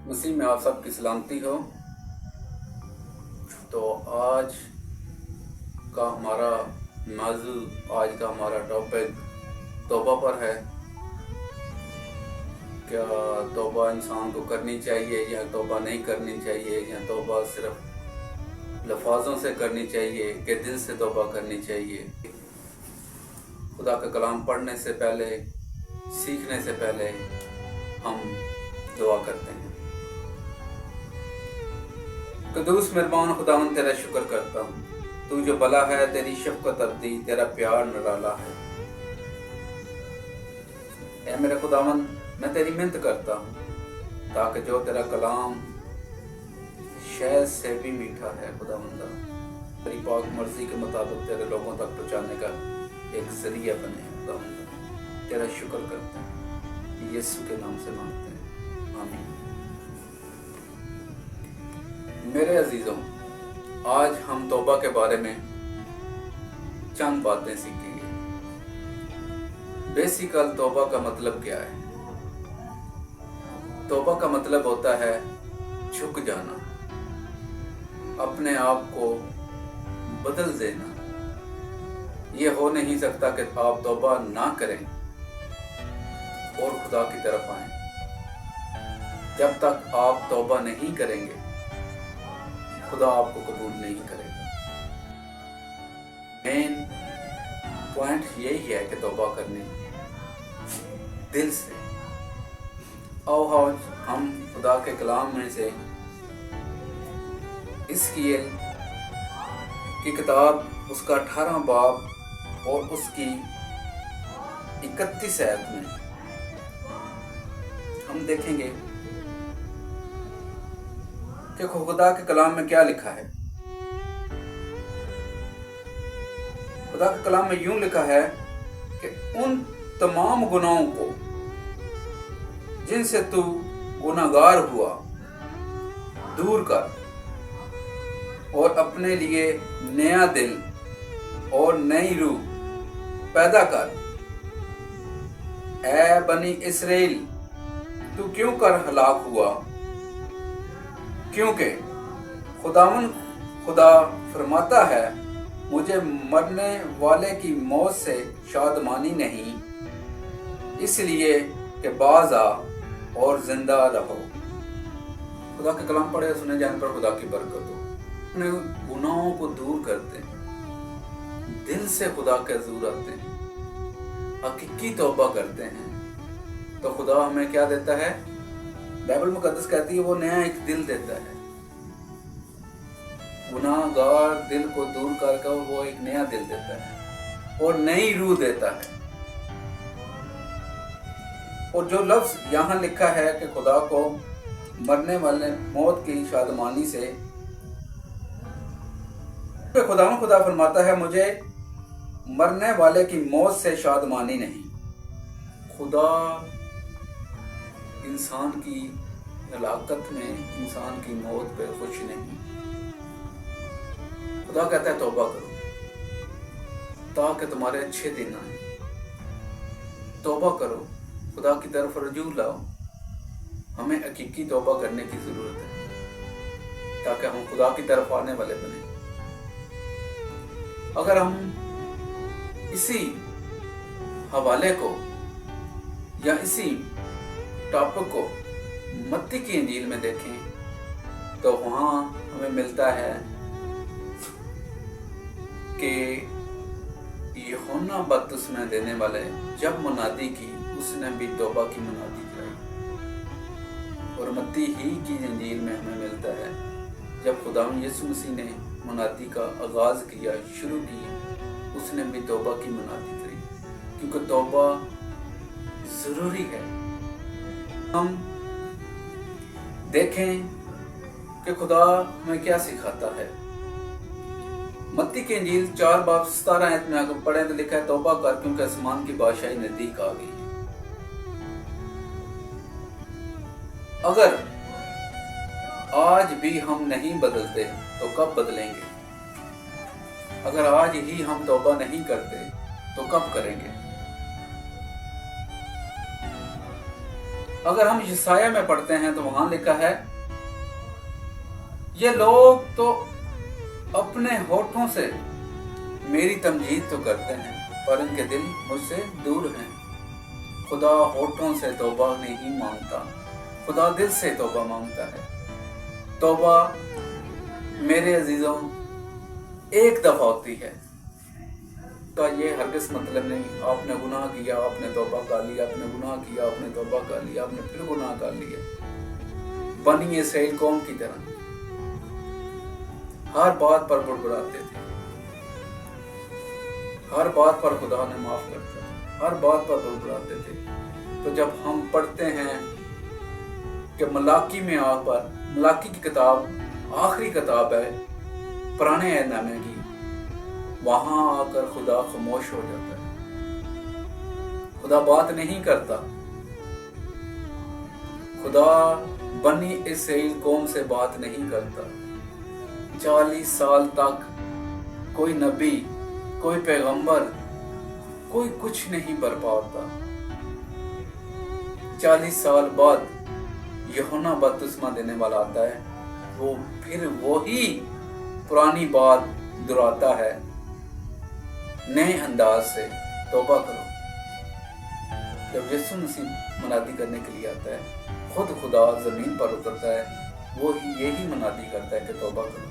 मसीह में आप सबकी सलामती हो। तो आज का हमारा मौजू, आज का हमारा टॉपिक तौबा पर है। क्या तौबा इंसान को करनी चाहिए या तौबा नहीं करनी चाहिए, या तौबा सिर्फ लफ्ज़ों से करनी चाहिए कि दिल से तौबा करनी चाहिए। खुदा का कलाम पढ़ने से पहले, सीखने से पहले हम दुआ करते हैं। कदूस मेहरबान खुदावन, तेरा शुक्र करता हूँ। तू जो भला है, तेरी शफकत अब्दी, तेरा प्यार निराला है। ऐ मेरे खुदावन, मैं तेरी मिन्नत करता हूँ ताकि जो तेरा कलाम शहद से भी मीठा है खुदावंदा, तेरी पाक मर्जी के मुताबिक तेरे लोगों तक पहुँचाने का एक जरिया बने खुदावंदा। तेरा शुक्र करते हैं, यीशु के नाम से मांगते हैं, आमीन। मेरे अजीजों, आज हम तौबा के बारे में चंद बातें सीखेंगे। बेसिकल तौबा का मतलब क्या है? तौबा का मतलब होता है झुक जाना, अपने आप को बदल देना। ये हो नहीं सकता कि आप तौबा ना करें और खुदा की तरफ आएं। जब तक आप तौबा नहीं करेंगे, खुदा आपको कबूल नहीं करेगा। मेन पॉइंट यही है कि तौबा करनी दिल से। आओ हम खुदा के कलाम में से हिजकिय्येल की किताब, उसका 18 बाब और उसकी 31 आयत में हम देखेंगे कि खुदा के कलाम में क्या लिखा है। खुदा के कलाम में यूं लिखा है कि उन तमाम गुनाहों को जिनसे तू गुनाहगार हुआ दूर कर और अपने लिए नया दिल और नई रूह पैदा कर। ऐ बनी इस्राएल, तू क्यों कर हलाक हुआ? क्योंकि खुदा फरमाता है, मुझे मरने वाले की मौत से शादमानी नहीं, इसलिए कि बाज आ और जिंदा रहो। खुदा के कलाम पढ़े सुने जाने पर खुदा की बरकत हो। अपने गुनाहों को दूर करते हैं, दिल से खुदा के हजूर आते हैं, हकीकी तौबा करते हैं, तो खुदा हमें क्या देता है? बाइबल मुकद्दस कहती है वो नया एक दिल देता है। गुनाहगार दिल को दूर करके वो एक नया दिल देता है और नई रूह देता है। और जो लफ्ज यहाँ लिखा है कि खुदा को मरने वाले मौत की शादमानी से, खुदा फरमाता है, मुझे मरने वाले की मौत से शादमानी नहीं। खुदा इंसान की हलाकत में, इंसान की मौत पे खुश नहीं। खुदा कहता है तौबा करो ताकि तुम्हारे अच्छे दिन आए। तौबा करो, खुदा की तरफ रजू लाओ। हमें हकीकी तौबा करने की जरूरत है ताकि हम खुदा की तरफ आने वाले बने। अगर हम इसी हवाले को या इसी टॉपिक को मत्ती की इंजील में देखें तो वहां हमें मिलता है कि यूहन्ना बपतिस्मा देने वाले जब मुनादी की, उसने भी तौबा की मुनादी कराई। और मत्ती ही की इंजील में हमें मिलता है जब खुदावंद यीशु मसीह ने मुनादी का आगाज किया, शुरू की, उसने भी तौबा की मुनादी करी, क्योंकि तौबा जरूरी है। हम देखें कि खुदा हमें क्या सिखाता है। मत्ती की इंजील 4 बाब 17 आयत में अगर पढ़ें तो लिखा है, तौबा कर क्योंकि आसमान की बादशाही नजदीक आ गई है। अगर आज भी हम नहीं बदलते तो कब बदलेंगे? अगर आज ही हम तौबा नहीं करते तो कब करेंगे? अगर हम यशाया में पढ़ते हैं तो वहां लिखा है, ये लोग तो अपने होठों से मेरी तमजीद तो करते हैं, पर इनके दिल मुझसे दूर हैं। खुदा होठों से तौबा नहीं मांगता, खुदा दिल से तौबा मांगता है। तौबा मेरे अजीजों एक दफा होती है, का ये हरगिज मतलब नहीं आपने गुनाह किया, आपने तौबा कर लिया, आपने गुनाह किया, आपने तौबा कर लिया, आपने फिर गुनाह कर लिया। बनी इसराइल कौम की तरह हर बात पर बुड़बुड़ाते थे, हर बात पर खुदा ने माफ करता था, हर बात पर बुड़बुड़ाते थे। तो जब हम पढ़ते हैं कि मलाकी में आकर, मलाकी की किताब आखिरी किताब है पुराने अहदनामे की, वहां आकर खुदा खामोश हो जाता है, खुदा बात नहीं करता। खुदा बनी इसराइल कौम से बात नहीं करता। 40 साल तक कोई नबी, कोई पैगंबर, कोई कुछ नहीं बरपाता। 40 साल बाद यूहन्ना बपतिस्मा देने वाला आता है, वो फिर वही पुरानी बात दोहराता है नए अंदाज से, तौबा करो। जब यीशु मसीह मुनादी करने के लिए आता है, खुद खुदा जमीन पर उतरता है, वो यही मुनादी करता है कि तौबा करो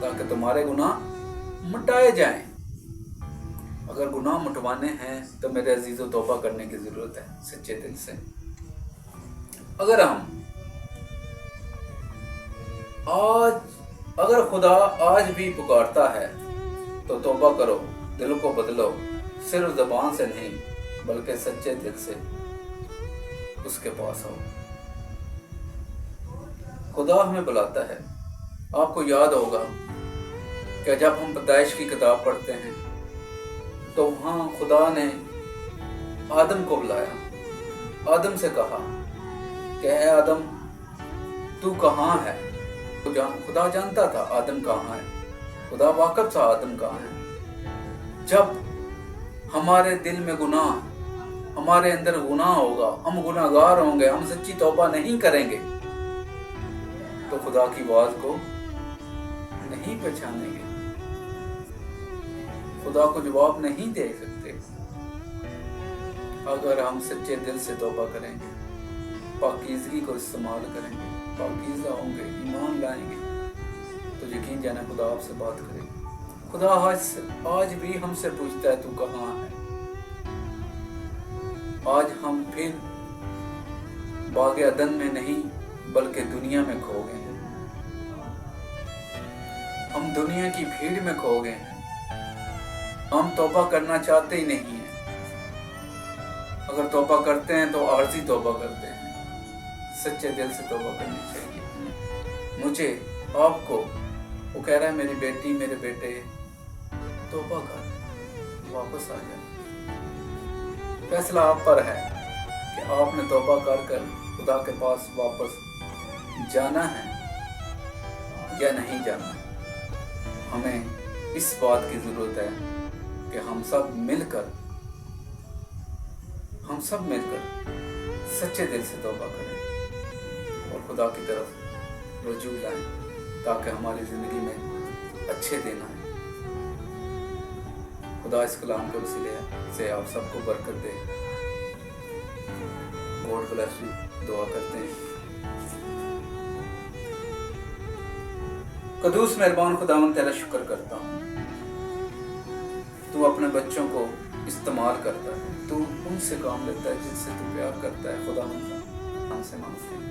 ताकि तुम्हारे गुनाह मिटाए जाएं। अगर गुनाह मिटवाने हैं तो मेरे अजीजों तौबा करने की जरूरत है सच्चे दिल से। अगर खुदा आज भी पुकारता है तो तौबा करो, दिल को बदलो, सिर्फ ज़बान से नहीं बल्कि सच्चे दिल से उसके पास आओ। खुदा हमें बुलाता है। आपको याद होगा कि जब हम पैदाइश की किताब पढ़ते हैं तो वहां खुदा ने आदम को बुलाया, आदम से कहा कि ऐ आदम तू कहाँ है। खुदा जानता था आदम कहाँ है, खुदा वाकिफ था आदम कहाँ है। जब हमारे दिल में गुनाह, हमारे अंदर गुनाह होगा, हम गुनाहगार होंगे, हम सच्ची तौबा नहीं करेंगे तो खुदा की आवाज को नहीं पहचानेंगे, खुदा को जवाब नहीं दे सकते। अगर हम सच्चे दिल से तौबा करेंगे, पाकीज़गी को इस्तेमाल करेंगे, पाकीज़ा होंगे, ईमान लाएंगे, तो यकीन जाना खुदा आपसे बात करेगा। खुदा आज भी हमसे पूछता है तू कहाँ है। आज हम फिर बागे अदन में नहीं बल्कि दुनिया में खो गए हैं। हम दुनिया की भीड़ में खो गए हैं। हम तौबा करना चाहते ही नहीं हैं। अगर तौबा करते हैं तो आर्जी तौबा करते हैं। सच्चे दिल से तौबा करनी चाहिए। मुझे, आपको, वो कह रहा है मेरी बेटी, मेरे बेटे तौबा कर, वापस आ जा। फैसला आप पर है कि आपने तौबा कर खुदा के पास वापस जाना है या नहीं जाना। हमें इस बात की जरूरत है कि हम सब मिलकर सच्चे दिल से तौबा करें और खुदा की तरफ रुजू लाएं ताकि हमारी जिंदगी में अच्छे दिन आए। खुदा इस कलाम के वसीले से आप सबको बरकत दे। God bless you. दुआ करते हैं। कदूस मेहरबान खुदावंद तेरा शुक्र करता हूँ, तू अपने बच्चों को इस्तेमाल करता है, तू उनसे काम लेता है जिनसे तू प्यार करता है। खुदावंद हमसे मांगते हैं